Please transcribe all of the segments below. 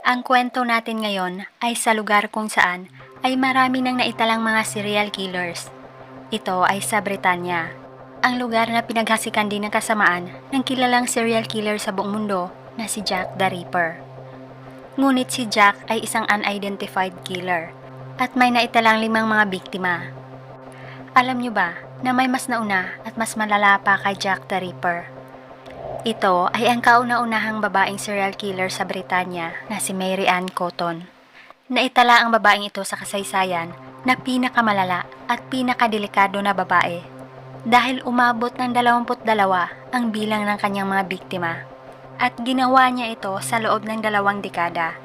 Ang kwento natin ngayon ay sa lugar kung saan ay marami nang naitalang mga serial killers. Ito ay sa Britanya, ang lugar na pinaghasikan din ng kasamaan ng kilalang serial killer sa buong mundo na si Jack the Ripper. Ngunit si Jack ay isang unidentified killer at may naitalang 5 mga biktima. Alam nyo ba na may mas nauna at mas malala pa kay Jack the Ripper? Ito ay ang kauna-unahang babaeng serial killer sa Britanya na si Mary Ann Cotton. Naitala ang babaeng ito sa kasaysayan na pinakamalala at pinakadelikado na babae dahil umabot ng 22 ang bilang ng kanyang mga biktima at ginawa niya ito sa loob ng 2 dekada.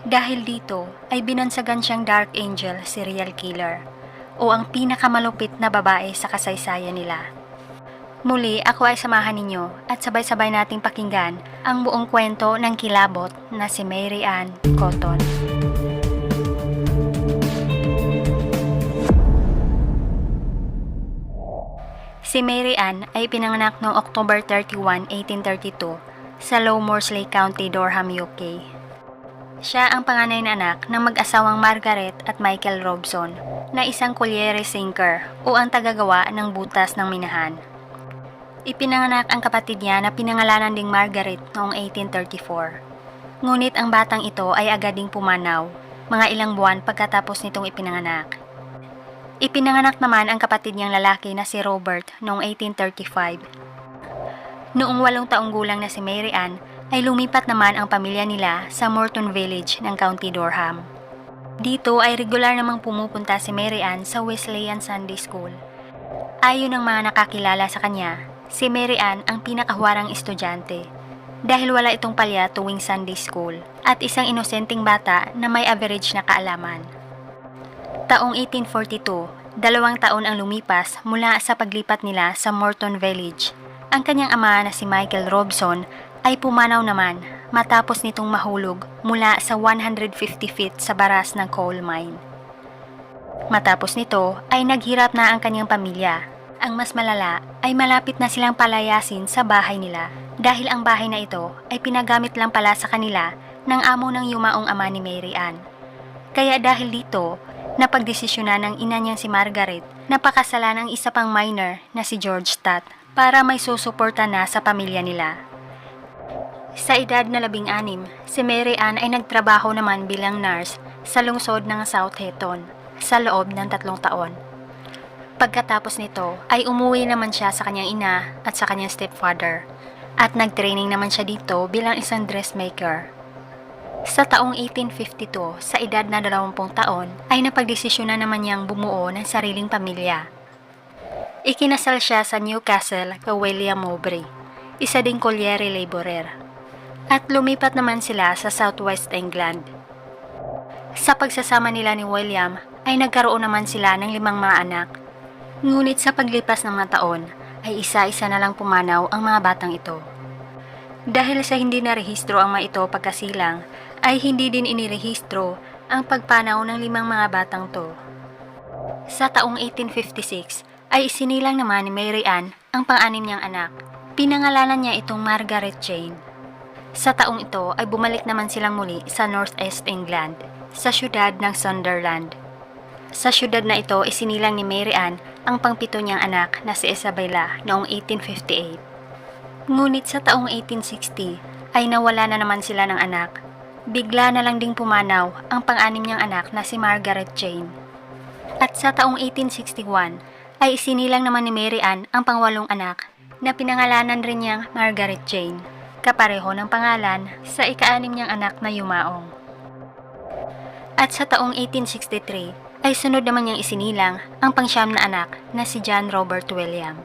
Dahil dito ay binansagan siyang Dark Angel serial killer o ang pinakamalupit na babae sa kasaysayan nila. Muli ako ay samahan ninyo at sabay-sabay nating pakinggan ang buong kwento ng kilabot na si Mary Ann Cotton. Si Mary Ann ay pinanganak noong October 31, 1832 sa Low Morsley County, Durham, UK. Siya ang panganay na anak ng mag-asawang Margaret at Michael Robson na isang colliery sinker o ang tagagawa ng butas ng minahan. Ipinanganak ang kapatid niya na pinangalanan ding Margaret noong 1834. Ngunit ang batang ito ay agad ding pumanaw, mga ilang buwan pagkatapos nitong ipinanganak. Ipinanganak naman ang kapatid niyang lalaki na si Robert noong 1835. Noong 8 taong gulang na si Mary Ann, ay lumipat naman ang pamilya nila sa Morton Village ng County Durham. Dito ay regular namang pumupunta si Mary Ann sa Wesleyan Sunday School. Ayon ng mga nakakilala sa kanya, si Mary Ann ang pinakahuwarang estudyante dahil wala itong palya tuwing Sunday School at isang inosenteng bata na may average na kaalaman. Taong 1842, 2 taon ang lumipas mula sa paglipat nila sa Morton Village. Ang kanyang ama na si Michael Robson ay pumanaw naman matapos nitong mahulog mula sa 150 feet sa baras ng coal mine. Matapos nito ay naghirap na ang kanyang pamilya. Ang mas malala ay malapit na silang palayasin sa bahay nila dahil ang bahay na ito ay pinagamit lang pala sa kanila ng amo ng yumaong ama ni Mary Ann. Kaya dahil dito, napagdesisyonan ng ina niyang si Margaret na pakasalan ang isa pang minor na si George Stott para may susuporta na sa pamilya nila. Sa edad na 16, si Mary Ann ay nagtrabaho naman bilang nurse sa lungsod ng South Hetton sa loob ng 3 taon. Pagkatapos nito ay umuwi naman siya sa kanyang ina at sa kanyang stepfather at nagtraining naman siya dito bilang isang dressmaker. Sa taong 1852, sa edad na 20 taon, ay napagdesisyonan naman niyang bumuo ng sariling pamilya. Ikinasal siya sa Newcastle kay William Mowbray, isa ding colliery laborer, at lumipat naman sila sa Southwest England. Sa pagsasama nila ni William ay nagkaroon naman sila ng 5 mga anak. Ngunit sa paglipas ng mga taon ay isa-isa na lang pumanaw ang mga batang ito. Dahil sa hindi narehistro ang mga ito pagkasilang, ay hindi din inirehistro ang pagpanaw ng 5 mga batang to. Sa taong 1856 ay isinilang naman ni Mary Ann ang pang-anim niyang anak. Pinangalanan niya itong Margaret Jane. Sa taong ito ay bumalik naman silang muli sa North East England, sa syudad ng Sunderland. Sa syudad na ito isinilang ni Mary Ann ang pang-7 niyang anak na si Isabella noong 1858. Ngunit sa taong 1860 ay nawala na naman sila ng anak. Bigla na lang ding pumanaw ang pang-6 niyang anak na si Margaret Jane. At sa taong 1861 ay isinilang naman ni Mary Ann ang pang-8 anak na pinangalanan rin niyang Margaret Jane, kapareho ng pangalan sa ika-6 niyang anak na yumaong. At sa taong 1863 ay sunod naman niyang isinilang ang pang-9 na anak na si John Robert William.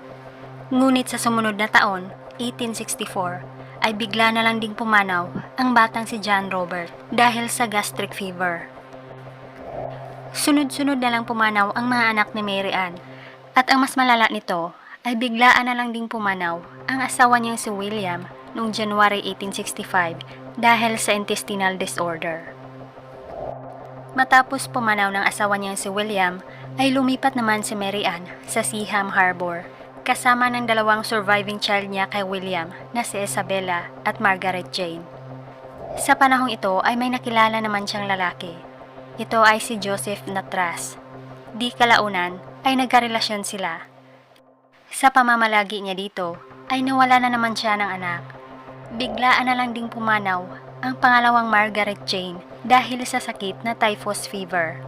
Ngunit sa sumunod na taon, 1864, ay bigla na lang ding pumanaw ang batang si John Robert dahil sa gastric fever. Sunod-sunod na lang pumanaw ang mga anak ni Mary Ann at ang mas malala nito ay biglaan na lang ding pumanaw ang asawa niyang si William noong January 1865 dahil sa intestinal disorder. Matapos pumanaw ng asawa niyang si William, ay lumipat naman si Mary Ann sa Seaham Harbor kasama ng 2 surviving child niya kay William na si Isabella at Margaret Jane. Sa panahong ito ay may nakilala naman siyang lalaki. Ito ay si Joseph Natras. Di kalaunan ay nagkarelasyon sila. Sa pamamalagi niya dito ay nawala na naman siya ng anak. Biglaan na lang ding pumanaw ang pangalawang Margaret Jane dahil sa sakit na typhus fever.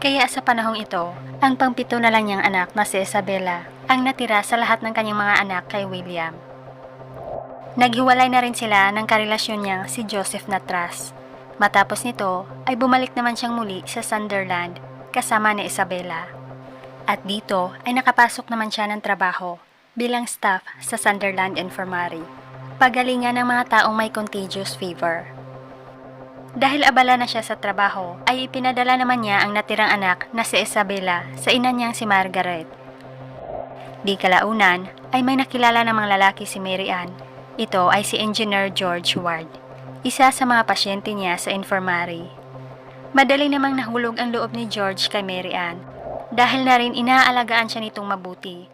Kaya sa panahong ito, ang pangpito na lang niyang anak na si Isabella ang natira sa lahat ng kanyang mga anak kay William. Naghiwalay na rin sila ng karelasyon niya si Joseph Natras. Matapos nito ay bumalik naman siyang muli sa Sunderland kasama ni Isabella. At dito ay nakapasok naman siya ng trabaho bilang staff sa Sunderland Infirmary, pagalingan ng mga taong may contagious fever. Dahil abala na siya sa trabaho, ay ipinadala naman niya ang natirang anak na si Isabella sa ina niyang si Margaret. Di kalaunan ay may nakilala namang lalaki si Mary Ann. Ito ay si Engineer George Ward, isa sa mga pasyente niya sa infirmary. Madali namang nahulog ang loob ni George kay Mary Ann dahil na rin inaalagaan siya nitong mabuti.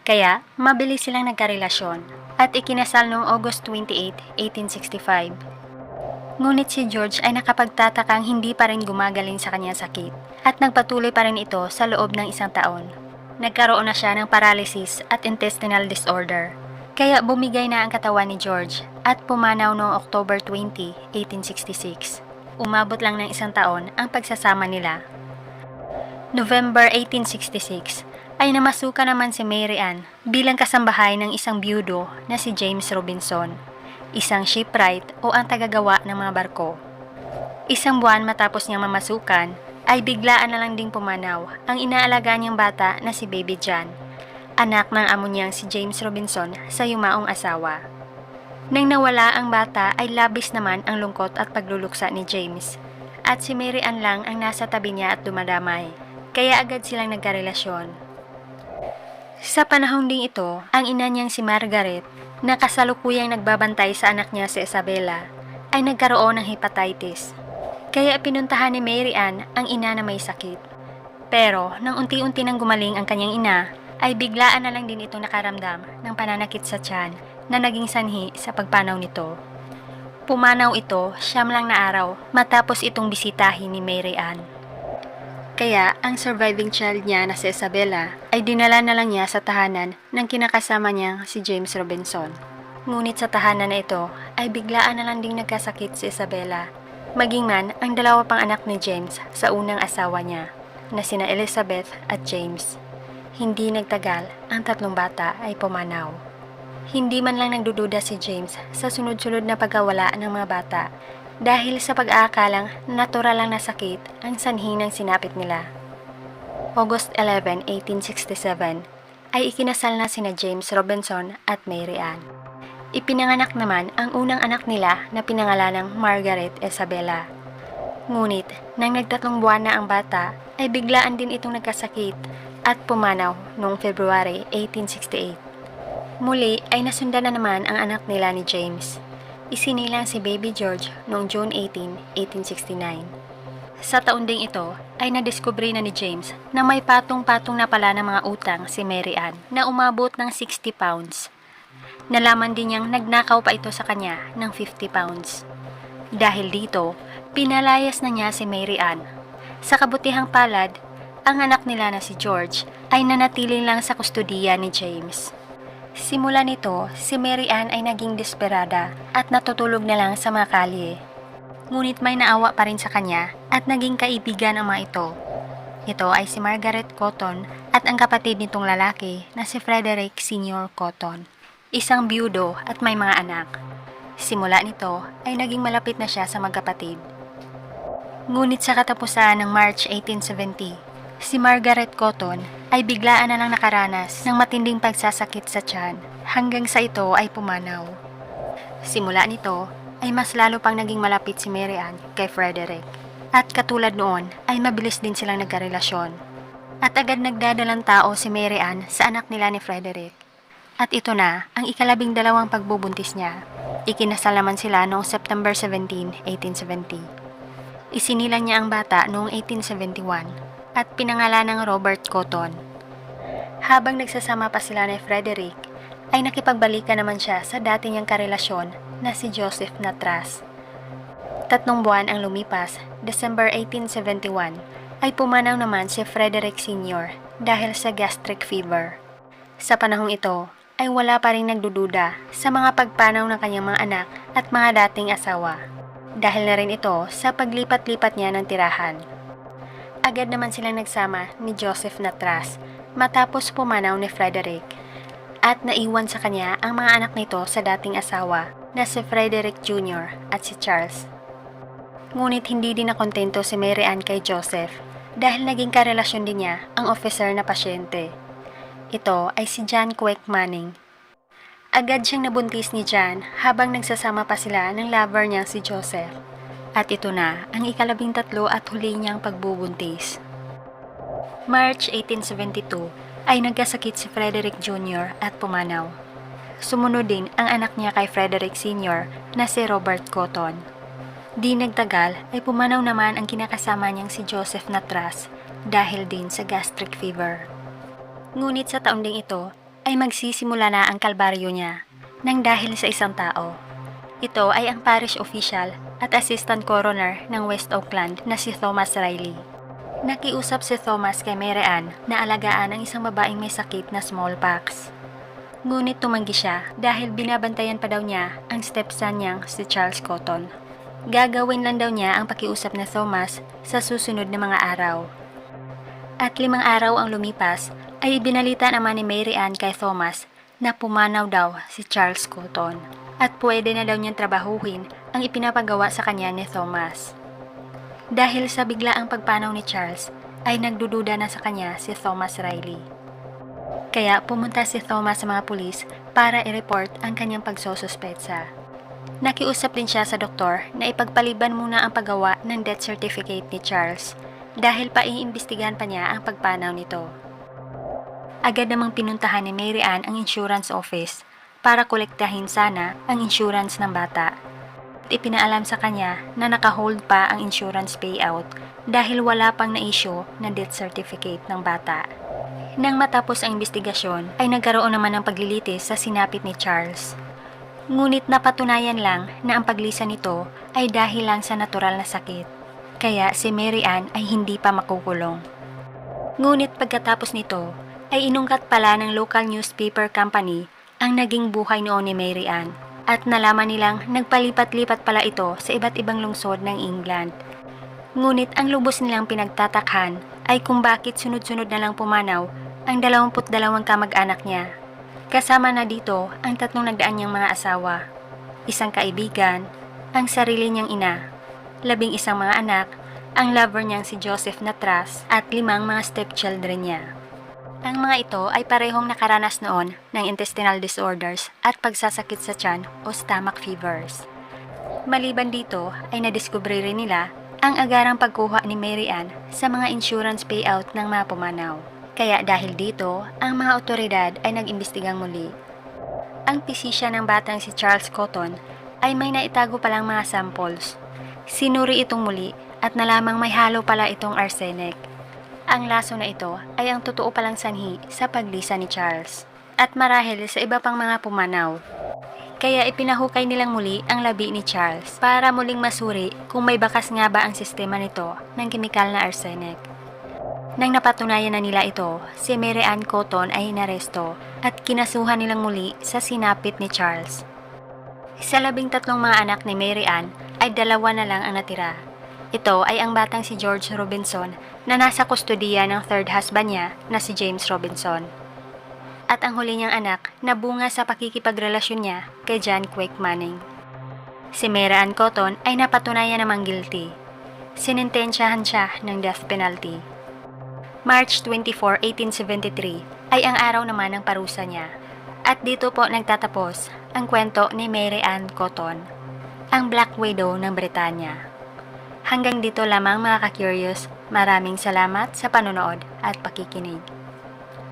Kaya mabilis silang nagkarelasyon at ikinasal noong August 28, 1865. Ngunit si George ay nakapagtatakang hindi pa rin gumagaling sa kanyang sakit at nagpatuloy pa rin ito sa loob ng 1 taon. Nagkaroon na siya ng paralysis at intestinal disorder. Kaya bumigay na ang katawan ni George at pumanaw noong October 20, 1866. Umabot lang ng 1 taon ang pagsasama nila. November 1866 ay namasukan naman si Mary Ann bilang kasambahay ng isang byudo na si James Robinson, isang shipwright o ang tagagawa ng mga barko. 1 buwan matapos niyang mamasukan, ay biglaan na lang ding pumanaw ang inaalagaan niyang bata na si Baby John, anak ng amo niyang si James Robinson sa yumaong asawa. Nang nawala ang bata ay labis naman ang lungkot at pagluluksa ni James, at si Mary Ann lang ang nasa tabi niya at dumadamay, kaya agad silang nagkarelasyon. Sa panahong ding ito, ang ina niyang si Margaret, na kasalukuyang nagbabantay sa anak niya si Isabella, ay nagkaroon ng hepatitis. Kaya pinuntahan ni Mary Ann ang ina na may sakit. Pero nang unti-unti nang gumaling ang kanyang ina, ay biglaan na lang din ito nakaramdam ng pananakit sa tiyan na naging sanhi sa pagpanaw nito. Pumanaw ito 9 lang na araw matapos itong bisitahin ni Mary Ann. Kaya ang surviving child niya na si Isabella ay dinala na lang niya sa tahanan ng kinakasama niya si James Robinson. Ngunit sa tahanan na ito ay biglaan na lang ding nagkasakit si Isabella, maging man ang 2 pang anak ni James sa unang asawa niya na sina Elizabeth at James. Hindi nagtagal, ang 3 bata ay pumanaw. Hindi man lang nagdududa si James sa sunod-sunod na pagkawala ng mga bata dahil sa pag-aakalang natural lang na sakit ang sanhi ng sinapit nila. August 11, 1867 ay ikinasal na sina James Robinson at Mary Ann. Ipinanganak naman ang unang anak nila na pinangalanang Margaret Isabella. Ngunit nang nag-3 buwan na ang bata ay biglaan din itong nagkasakit at pumanaw noong February 1868. Muli ay nasundan na naman ang anak nila ni James. Isinilang si Baby George noong June 18, 1869. Sa taon ding ito ay nadiskubre na ni James na may patong-patong na pala ng mga utang si Mary Ann na umabot ng 60 pounds. Nalaman din niyang nagnakaw pa ito sa kanya ng 50 pounds. Dahil dito, pinalayas na niya si Mary Ann. Sa kabutihang palad, ang anak nila na si George ay nanatili lang sa kustudiya ni James. Simula nito, si Mary Ann ay naging desperada at natutulog na lang sa mga kalye. Ngunit may naawa pa rin sa kanya at naging kaibigan ang mga ito. Ito ay si Margaret Cotton at ang kapatid nitong lalaki na si Frederick Sr. Cotton, isang byudo at may mga anak. Simula nito ay naging malapit na siya sa magkapatid. Ngunit sa katapusan ng March 1870, si Margaret Cotton ay biglaan na lang nakaranas ng matinding pagsasakit sa tiyan hanggang sa ito ay pumanaw. Simula nito ay mas lalo pang naging malapit si Mary Ann kay Frederick at katulad noon ay mabilis din silang nagkarelasyon. At agad nagdadalang tao si Mary Ann sa anak nila ni Frederick. At ito na ang ika-12 pagbubuntis niya. Ikinasal naman sila noong September 17, 1870. Isinilang niya ang bata noong 1871. At pinangalan ng Robert Cotton. Habang nagsasama pa sila ni Frederick, ay nakipagbalikan naman siya sa dati niyang karelasyon na si Joseph Natras. 3 buwan ang lumipas, December 1871, ay pumanaw naman si Frederick Sr. dahil sa gastric fever. Sa panahong ito, ay wala pa rin nagdududa sa mga pagpanaw ng kanyang mga anak at mga dating asawa. Dahil na rin ito sa paglipat-lipat niya ng tirahan. Agad naman silang nagsama ni Joseph Natras matapos pumanaw ni Frederick. At naiwan sa kanya ang mga anak nito sa dating asawa na si Frederick Jr. at si Charles. Ngunit hindi din nakontento si Mary Ann kay Joseph dahil naging karelasyon din niya ang officer na pasyente. Ito ay si John Quake Manning. Agad siyang nabuntis ni John habang nagsasama pa sila ng lover niyang si Joseph. At ito na ang 13 at huli niyang pagbubuntis. March 1872 ay nagkasakit si Frederick Jr. at pumanaw. Sumunod din ang anak niya kay Frederick Sr. na si Robert Cotton. Di nagtagal ay pumanaw naman ang kinakasama niyang si Joseph Natras dahil din sa gastric fever. Ngunit sa taon ding ito ay magsisimula na ang kalbaryo niya nang dahil sa isang tao. Ito ay ang parish official at assistant coroner ng West Oakland na si Thomas Riley. Nakiusap si Thomas kay Mary Ann na alagaan ang isang babaeng may sakit na smallpox. Ngunit tumanggi siya dahil binabantayan pa daw niya ang stepson niyang si Charles Cotton. Gagawin lang daw niya ang pakiusap na Thomas sa susunod na mga araw. At 5 araw ang lumipas ay binalita naman ni Mary Ann kay Thomas na pumanaw daw si Charles Cotton at pwede na daw niyang trabahuhin ang ipinapagawa sa kanya ni Thomas. Dahil sa biglaang pagpanaw ni Charles, ay nagdududa na sa kanya si Thomas Riley. Kaya pumunta si Thomas sa mga pulis para i-report ang kanyang pagsosuspetsa. Nakiusap din siya sa doktor na ipagpaliban muna ang paggawa ng death certificate ni Charles dahil paiimbestigahan pa niya ang pagpanaw nito. Agad namang pinuntahan ni Mary Ann ang insurance office para kolektahin sana ang insurance ng bata. Ipinaalam sa kanya na naka-hold pa ang insurance payout dahil wala pang na-issue na death certificate ng bata. Nang matapos ang investigasyon ay nagkaroon naman ng paglilitis sa sinapit ni Charles. Ngunit napatunayan lang na ang paglisan nito ay dahil lang sa natural na sakit. Kaya si Mary Ann ay hindi pa makukulong. Ngunit pagkatapos nito ay inungkat pala ng local newspaper company ang naging buhay noon ni Mary Ann. At nalaman nilang nagpalipat-lipat pala ito sa iba't ibang lungsod ng England. Ngunit ang lubos nilang pinagtatakhan ay kung bakit sunod-sunod na lang pumanaw ang 22 kamag-anak niya. Kasama na dito ang 3 nagdaan niyang mga asawa, isang kaibigan, ang sarili niyang ina, 11 mga anak, ang lover niyang si Joseph Natras at 5 mga stepchildren niya. Ang mga ito ay parehong nakaranas noon ng intestinal disorders at pagsasakit sa tiyan o stomach fevers. Maliban dito ay nadiskubre rin nila ang agarang pagkuha ni Mary Ann sa mga insurance payout ng mga pumanaw. Kaya dahil dito, ang mga otoridad ay nag-imbestigang muli. Ang pisisya ng batang si Charles Cotton ay may naitago palang mga samples. Sinuri itong muli at nalamang may halo pala itong arsenic. Ang laso na ito ay ang totoo palang sanhi sa paglisa ni Charles at marahil sa iba pang mga pumanaw. Kaya ipinahukay nilang muli ang labi ni Charles para muling masuri kung may bakas nga ba ang sistema nito ng kemikal na arsenic. Nang napatunayan na nila ito, si Mary Ann Cotton ay inaresto at kinasuhan nilang muli sa sinapit ni Charles. Sa 13 mga anak ni Mary Ann ay 2 na lang ang natira. Ito ay ang batang si George Robinson na nasa kustodiya ng 3rd husband niya na si James Robinson. At ang huli niyang anak na bunga sa pakikipagrelasyon niya kay John Quake Manning. Si Mary Ann Cotton ay napatunayan namang guilty. Sinintensyahan siya ng death penalty. March 24, 1873 ay ang araw naman ng parusa niya. At dito po nagtatapos ang kwento ni Mary Ann Cotton, ang Black Widow ng Britanya. Hanggang dito lamang mga ka-curious, maraming salamat sa panonood at pakikinig.